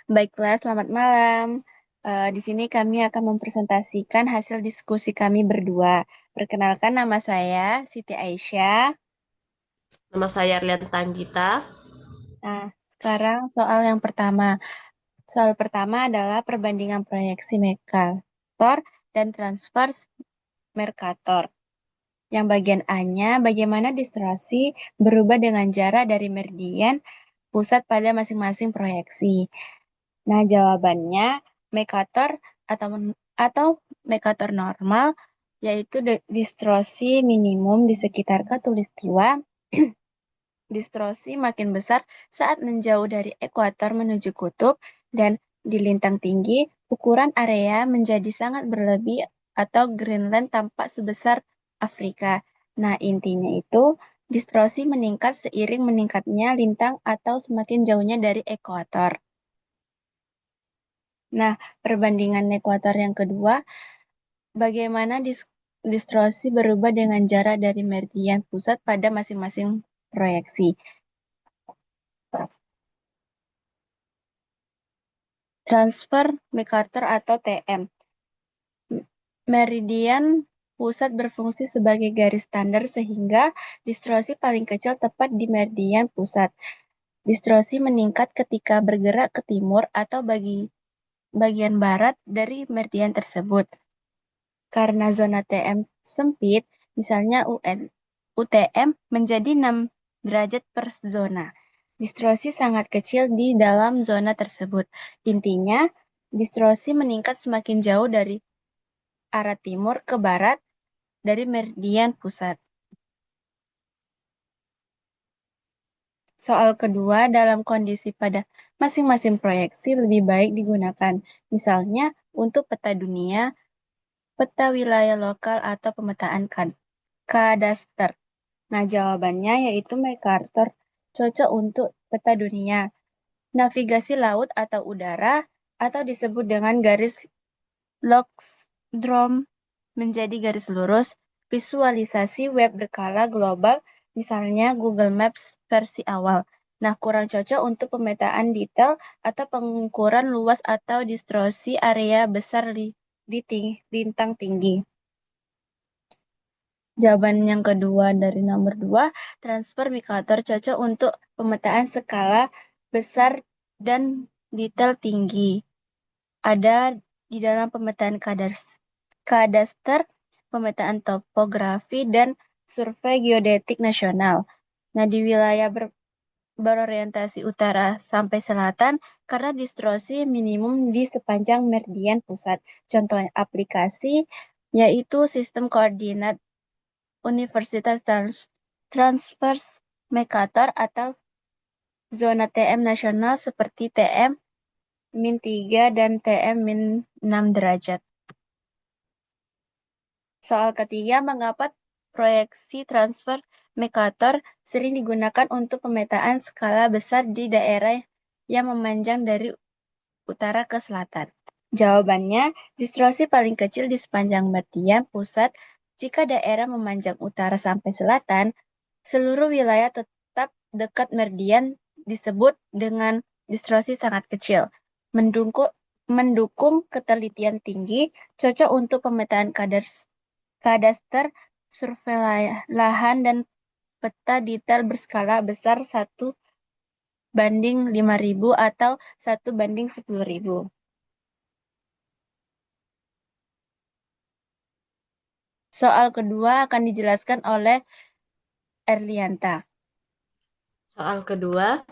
Baiklah, selamat malam. Di sini kami akan mempresentasikan hasil diskusi kami berdua. Perkenalkan, nama saya Siti Aisyah. Nama saya Arlian Tanggita. Nah, sekarang soal yang pertama. Soal pertama adalah perbandingan proyeksi Mercator dan transfer Mercator. Yang bagian A-nya, bagaimana distorsi berubah dengan jarak dari meridian pusat pada masing-masing proyeksi. Nah, jawabannya Mercator atau atau Mercator normal yaitu distorsi minimum di sekitar khatulistiwa. Distorsi makin besar saat menjauh dari ekuator menuju kutub dan di lintang tinggi ukuran area menjadi sangat berlebih atau Greenland tampak sebesar Afrika. Nah, intinya itu distorsi meningkat seiring meningkatnya lintang atau semakin jauhnya dari ekuator. Nah, perbandingan ekuator yang kedua, bagaimana distorsi berubah dengan jarak dari meridian pusat pada masing-masing proyeksi. Transfer MacArthur atau TM. Meridian pusat berfungsi sebagai garis standar sehingga distorsi paling kecil tepat di meridian pusat. Distorsi meningkat ketika bergerak ke timur atau bagian barat dari meridian tersebut. Karena zona TM sempit, misalnya UTM menjadi 6 derajat per zona. Distorsi sangat kecil di dalam zona tersebut. Intinya, distorsi meningkat semakin jauh dari arah timur ke barat dari meridian pusat. Soal kedua, dalam kondisi pada masing-masing proyeksi lebih baik digunakan. Misalnya, untuk peta dunia, peta wilayah lokal, atau pemetaan kadaster. Nah, jawabannya yaitu MacArthur cocok untuk peta dunia, navigasi laut atau udara, atau disebut dengan garis Lockstrom menjadi garis lurus, visualisasi web berkala global, misalnya Google Maps versi awal. Nah, kurang cocok untuk pemetaan detail atau pengukuran luas atau distorsi area besar di lintang tinggi. Jawaban yang kedua dari nomor 2, transfer mikator cocok untuk pemetaan skala besar dan detail tinggi. Ada di dalam pemetaan kadaster, pemetaan topografi, dan survei geodetik nasional. Nah, di wilayah berorientasi utara sampai selatan karena distorsi minimum di sepanjang meridian pusat. Contoh aplikasi yaitu sistem koordinat Universitas Transverse Mercator atau zona TM nasional seperti TM -3 dan TM -6 derajat. Soal ketiga, mengapa proyeksi transfer Mercator sering digunakan untuk pemetaan skala besar di daerah yang memanjang dari utara ke selatan? Jawabannya, distorsi paling kecil di sepanjang meridian pusat jika daerah memanjang utara sampai selatan, seluruh wilayah tetap dekat meridian disebut dengan distorsi sangat kecil. Mendukung ketelitian tinggi, cocok untuk pemetaan kadaster, survei lahan, dan peta detail berskala besar 1:5.000 atau 1:10.000. Soal kedua akan dijelaskan oleh Erlianta. Soal kedua,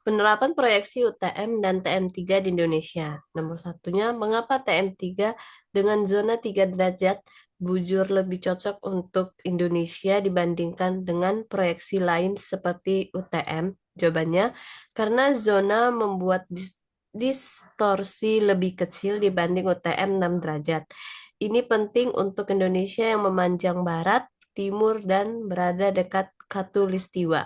penerapan proyeksi UTM dan TM3 di Indonesia. Nomor satunya, mengapa TM3 dengan zona 3 derajat bujur lebih cocok untuk Indonesia dibandingkan dengan proyeksi lain seperti UTM? Jawabannya, karena zona membuat distorsi lebih kecil dibanding UTM 6 derajat. Ini penting untuk Indonesia yang memanjang barat, timur, dan berada dekat khatulistiwa.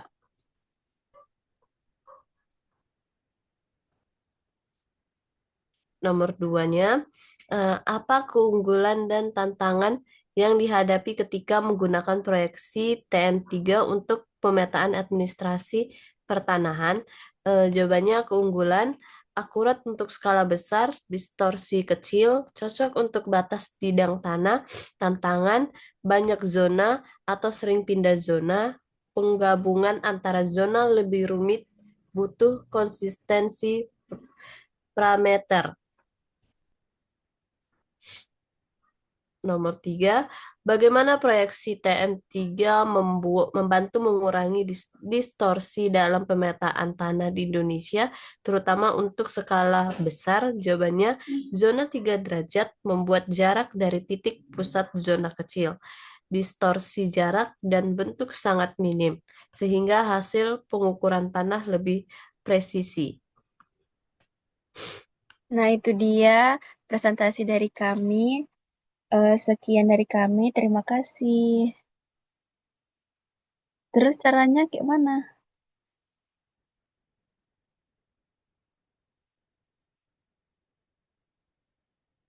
Nomor duanya, apa keunggulan dan tantangan yang dihadapi ketika menggunakan proyeksi TM3 untuk pemetaan administrasi pertanahan? Jawabannya keunggulan, akurat untuk skala besar, distorsi kecil, cocok untuk batas bidang tanah, tantangan, banyak zona, atau sering pindah zona, penggabungan antara zona lebih rumit, butuh konsistensi parameter. Nomor tiga, bagaimana proyeksi TM3 membantu mengurangi distorsi dalam pemetaan tanah di Indonesia, terutama untuk skala besar? Jawabannya, zona 3 derajat membuat jarak dari titik pusat zona kecil, distorsi jarak dan bentuk sangat minim, sehingga hasil pengukuran tanah lebih presisi. Nah, itu dia presentasi dari kami. Sekian dari kami. Terima kasih. Terus caranya kayak mana?